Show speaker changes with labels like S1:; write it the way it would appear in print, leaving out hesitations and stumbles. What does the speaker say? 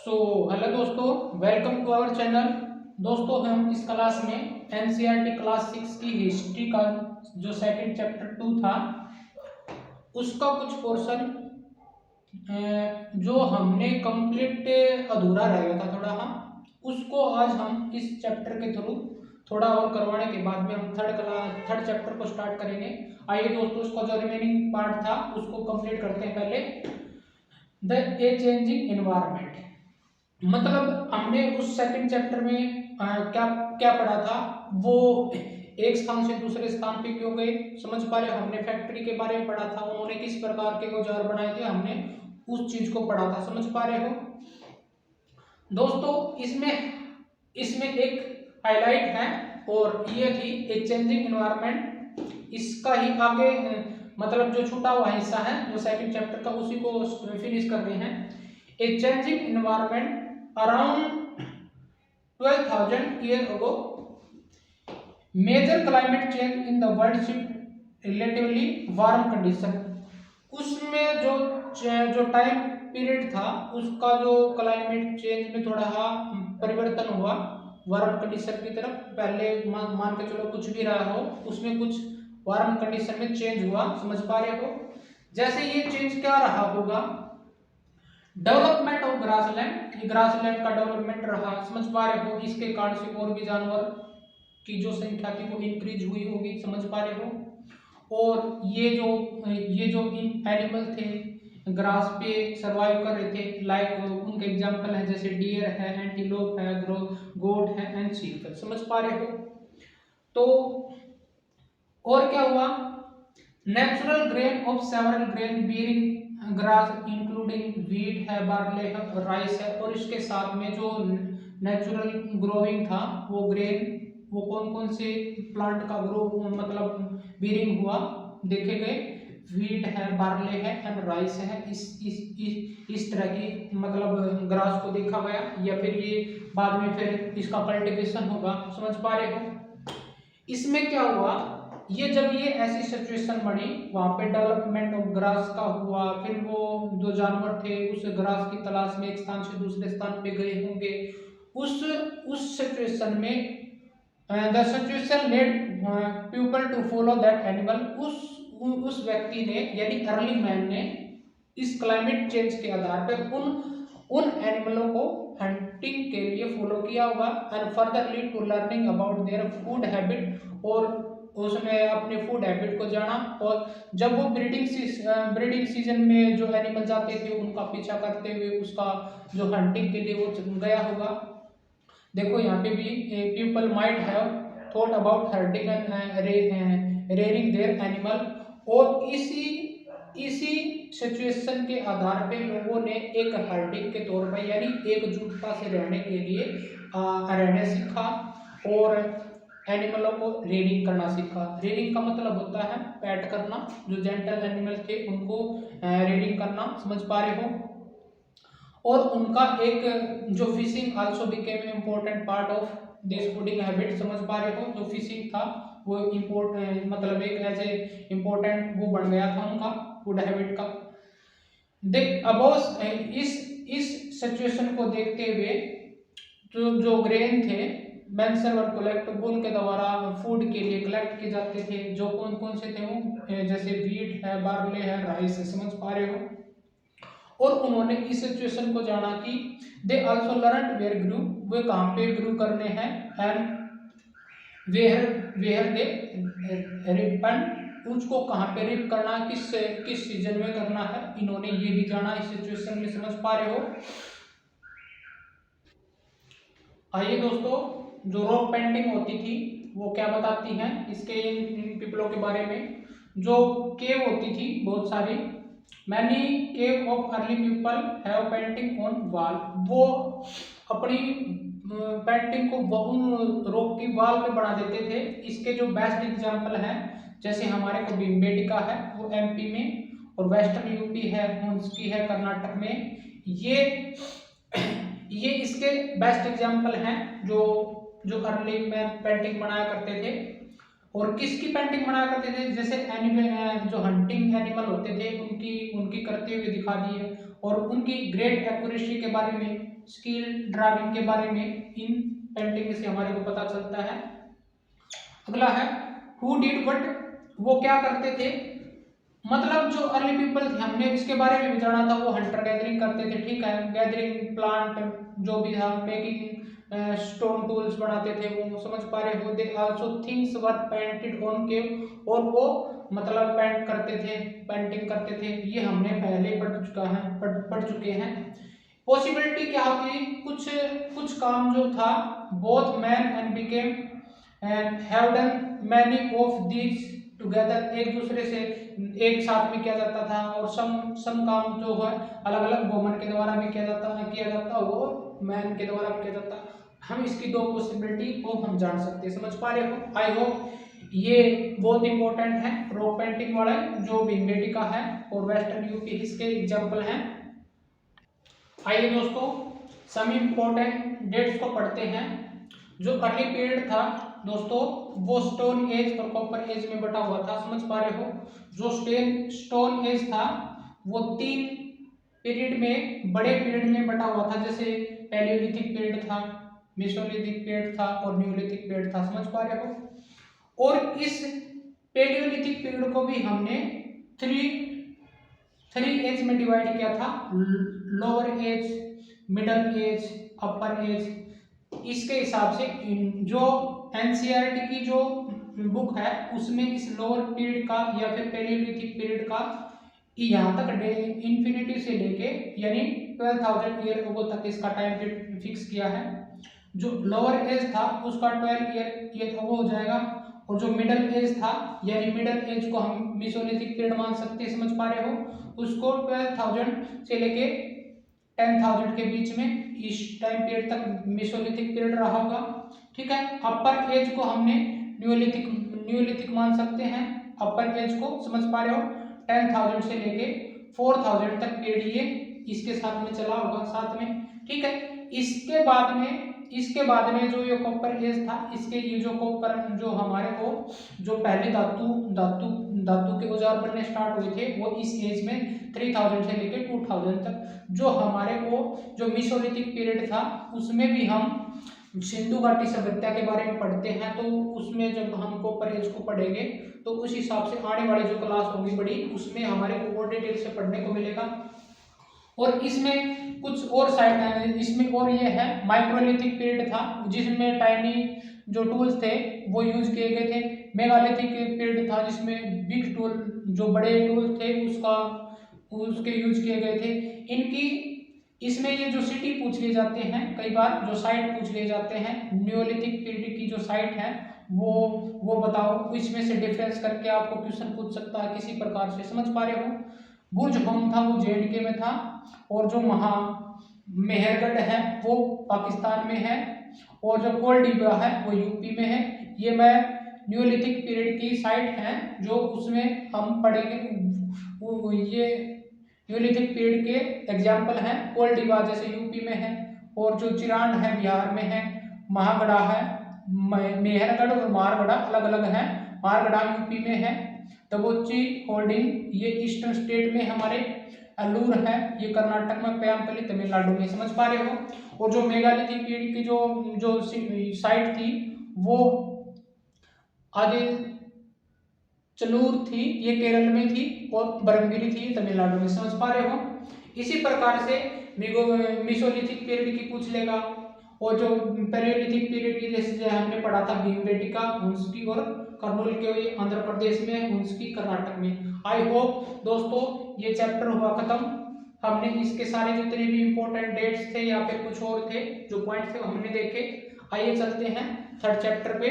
S1: So hello दोस्तों, welcome to our channel. दोस्तों, हम इस क्लास में एनसीईआरटी क्लास 6 की हिस्ट्री का जो सेकंड चैप्टर 2 था उसका कुछ पोर्शन जो हमने कंप्लीट अधूरा रह गया था थोड़ा, हम उसको आज हम इस चैप्टर के थ्रू थोड़ा और करवाने के बाद में हम थर्ड चैप्टर को स्टार्ट करेंगे। आइए दोस्तों, उसका जो रिमेनिंग पार्ट था उसको कंप्लीट करते हैं। पहले द ए चेंजिंग एनवायरनमेंट, मतलब हमने उस सेकंड चैप्टर में क्या क्या पढ़ा था। वो एक स्थान से दूसरे स्थान पे क्यों गए, समझ पा रहे हो। हमने फैक्ट्री के बारे में पढ़ा था, उन्होंने किस प्रकार के औजार बनाए थे, हमने उस चीज को पढ़ा था, समझ पा रहे हो दोस्तों। इसमें इसमें एक हाईलाइट है और ये थी ए चेंजिंग एनवायरनमेंट। इसका ही आगे मतलब जो छूटा हुआ हिस्सा है जो सेकंड चैप्टर का, उसी को फिनिश कर रहे हैं। A changing environment around 12,000 years ago, major climate change in the world shift relatively warm condition। उसमें जो टाइम पीरियड था उसका जो क्लाइमेट चेंज में थोड़ा परिवर्तन हुआ वार्म कंडीशन की तरफ। पहले मान के चलो कुछ भी रहा हो, उसमें कुछ वार्म कंडीशन में चेंज हुआ, समझ पा रहे हो। जैसे ये चेंज क्या रहा होगा, डेवलपमेंट ऑफ ग्रासलैंड, ये ग्रासलैंड का डेवलपमेंट रहा, समझ पा रहे हो। इसके कारण से और भी जानवर की जो संख्या थी वो इंक्रीज हुई होगी, समझ पा रहे हो। और ये जो इन एनिमल थे ग्रास पे सरवाइव कर रहे थे, लाइक उनके एग्जांपल है जैसे डियर है, एंटीलोप है, गोट है एंड शीप है, समझ पा रहे हो। तो और क्या हुआ, natural grain of several grain bearing grass including wheat है, बार्ले है, राइस है। और इसके साथ में जो नेचुरल ग्रोइंग था वो ग्रेन, वो कौन कौन से प्लांट का ग्रो मतलब बीयरिंग हुआ देखे गए, वीट है, बार्ले है एंड राइस है। इस तरह की मतलब ग्रास को देखा गया, या फिर ये बाद में फिर इसका कल्टीवेशन होगा, समझ पा रहे हो। इसमें क्या हुआ, ये जब ये ऐसी सिचुएशन बनी, वहां पे डेवलपमेंट ऑफ ग्रास का हुआ, फिर वो जो जानवर थे उस ग्रास की तलाश में एक स्थान से दूसरे स्थान पे गए होंगे। उस सिचुएशन में the situation led people to follow that animal. उस व्यक्ति ने यानी अर्ली मैन ने इस क्लाइमेट चेंज के आधार पर उन एनिमलों को हंटिंग के लिए फॉलो किया होगा and further lead to learning about their food habit. और उसने अपने फूड हैबिट को जाना, और जब वो ब्रीडिंग सीजन में जो एनिमल जाते थे उनका पीछा करते हुए उसका जो हंटिंग के लिए वो गया होगा। देखो यहाँ पे भी people might have thought about hurting and rearing their animal. और इसी सिचुएशन के आधार पे लोगों ने एक हर्टिंग के तौर पर यानी एकजुटता से रहने के लिए रहना सीखा और एनिमलों को रेयरिंग करना सीखा। रेयरिंग का मतलब होता है पैट करना, जो जेंटल एनिमल थे उनको रेयरिंग करना, समझ पा रहे हो। और उनका एक जो fishing also became important part of this fooding habit, समझ पा रहे हो। जो फिशिंग था वो मतलब एक ऐसे इम्पोर्टेंट वो बन गया था उनका फूड हैबिट का। देख अबोस इस सिचुएशन को देखते हुए जो ग्रेन थे मैंसर और कलेक्टेबल के द्वारा फूड के लिए कलेक्ट किए जाते थे। जो कौन कौन से थे वो जैसे वीट है, बार्ले है, राइस है, समझ पा रहे हो। और उन्होंने इस सिचुएशन को जाना कि दे आल्सो लर्न वेयर ग्रू, वे कहाँ पे ग्रू करने हैं, एंड वेयर दे रिपेंड, उसको कहाँ पे रिप करना, किस सीजन में करना है, इन्होंने ये भी जाना इस सिचुएशन में, समझ पा रहे हो। आइए दोस्तों, जो रॉक पेंटिंग होती थी वो क्या बताती हैं इसके इन पीपलों के बारे में। जो केव होती थी बहुत सारी, many cave of early people have painting on wall, वो अपनी पेंटिंग को उन रॉक की वॉल पे बना देते थे। इसके जो बेस्ट एग्जांपल हैं जैसे हमारे को भीमबेटका है वो एमपी में, और वेस्टर्न यूपी है, मुंस्की है कर्नाटक में। ये इसके बेस्ट एग्जांपल हैं जो जो अर्ली में पेंटिंग बनाया करते थे। और किसकी पेंटिंग बनाया करते थे, जैसे जो हंटिंग एनिमल होते थे उनकी करते हुए दिखा दिए, और उनकी ग्रेट एक्यूरेसी के बारे में स्किल ड्राइविंग के बारे में इन पेंटिंग से हमारे को पता चलता है। अगला है हु डिड व्हाट, वो क्या करते थे, मतलब जो अर्ली पीपल थे, हमने इसके बारे में भी जाना था, वो हंटर गैदरिंग करते थे, ठीक है, गैदरिंग प्लांट जो भी था, मेकिंग स्टोन टूल्स बनाते थे, वो समझ पा रहे हो। They also things were painted on cave, और वो मतलब पेंट करते थे, पेंटिंग करते थे, ये हमने पहले पढ़ चुके हैं। पॉसिबिलिटी क्या होती, कुछ कुछ काम जो था, both man and became and have done many of these together, एक दूसरे से एक साथ में किया जाता था, और सम काम जो है अलग अलग वुमन के द्वारा भी किया जाता वो मैन के द्वारा भी किया जाता। हम इसकी दो पॉसिबिलिटी को हम जान सकते हैं, समझ पा रहे हो। आई होप ये बहुत इंपॉर्टेंट है, रॉक पेंटिंग वाला जो भीमबेटका है और वेस्टर्न यूपी इसके एग्जाम्पल हैं। आइए दोस्तों सम इम्पोर्टेंट डेट्स को पढ़ते हैं। जो अर्ली पीरियड था दोस्तों वो स्टोन एज और कॉपर एज में बटा हुआ था, समझ पा रहे हो। जो स्टोन एज था वो 3 पीरियड में, बड़े पीरियड में बटा हुआ था, जैसे पैलियोलिथिक पीरियड था, मेसोलिथिक पीरियड था और न्यूलिथिक पीरियड था, समझ पा रहे हो। और इस पैलियोलिथिक पीरियड को भी हमने थ्री एज में डिवाइड किया था, lower age, middle age, upper age. इसके हिसाब से जो एनसीईआरटी की जो बुक है उसमें इस लोअर पीरियड का या फिर पैलियोलिथिक पीरियड का यहाँ तक इन्फिनिटी से लेके यानी 12,000 ईयर अगो तक इसका टाइम फिक्स किया है। जो लोअर एज था उसका 12 ईयर अगो हो जाएगा, और जो मिडल एज था यानी मिडल एज को हम मेसोलिथिक पीरियड मान सकते हैं, समझ पा रहे हो, उसको 12,000 से लेके 10,000 के बीच में इस टाइम पीरियड तक मेसोलिथिक पीरियड रहा होगा, ठीक है। अपर एज को हमने न्यूलिथिक मान सकते हैं, अपर एज को, समझ पा रहे हो, 10,000 से लेके 4,000 तक पीरियड ये इसके साथ में चला होगा साथ में, ठीक है। इसके बाद में जो ये कॉपर एज था, इसके ये जो कॉपर जो हमारे को जो पहले धातु के औजार बनने स्टार्ट हुए थे वो इस एज में 3,000 से लेके 2,000 तक। जो हमारे को जो मेसोलिथिक पीरियड था उसमें भी हम सिंधु घाटी सभ्यता के बारे में पढ़ते हैं, तो उसमें जब हम कॉपर एज को पढ़ेंगे तो उस हिसाब से आने वाली जो क्लास होगी बड़ी उसमें हमारे को और डिटेल से पढ़ने को मिलेगा। और इसमें कुछ और साइड इसमें और ये है माइक्रोलिथिक पीरियड था जिसमें टाइनी जो टूल्स थे वो यूज किए गए थे। मेगालिथिक पीरियड था जिसमें बिग टूल जो बड़े टूल थे उसके यूज किए गए थे। इनकी इसमें ये जो सिटी पूछ लिए जाते हैं कई बार, जो साइट पूछ लिए जाते हैं, न्यूलिथिक पीरियड की जो साइट है वो बताओ, इसमें से डिफरेंस करके आपको क्वेश्चन पूछ सकता है किसी प्रकार से, समझ पा रहे हो। बुर्ज होम था वो जेएंडके में था, और जो मेहरगढ़ है वो पाकिस्तान में है, और जो कोलडीबा है वो यूपी में है। ये मैं न्यूलिथिक पीरियड की साइट है जो उसमें हम पढ़ेंगे, ये न्यूलिथिक पीरियड के एग्जाम्पल हैं। कोलडीबा जैसे यूपी में है, और जो चिरांड है बिहार में है, महागढ़ा है, मेहरगढ़ और मारगढ़ा अलग अलग हैं, मारगढ़ा यूपी में है, दबोची होल्डिंग ये ईस्टर्न स्टेट में हमारे, अल्लूर है ये कर्नाटक में, पैमपली तमिलनाडु में, समझ पा रहे हो। और जो मेगालिथिक पीरियड की जो साइट थी वो आगे चलूर थी ये केरल में थी, और बरमगिरी थी तमिलनाडु में, समझ पा रहे हो। इसी प्रकार से मेसोलिथिक पीरियड की पूछ लेगा, और जो पैलियोलिथिक पीरियड की जैसे हमने पढ़ा था भीमबेटका हुंसकी और कर्नूल के आंध्र प्रदेश में, हुंसकी कर्नाटक में। आई होप दोस्तों ये चैप्टर हुआ खत्म। हमने इसके सारे जितने भी इंपॉर्टेंट डेट्स थे या फिर कुछ और थे जो पॉइंट्स थे हमने देखे। आइए चलते हैं थर्ड चैप्टर पे।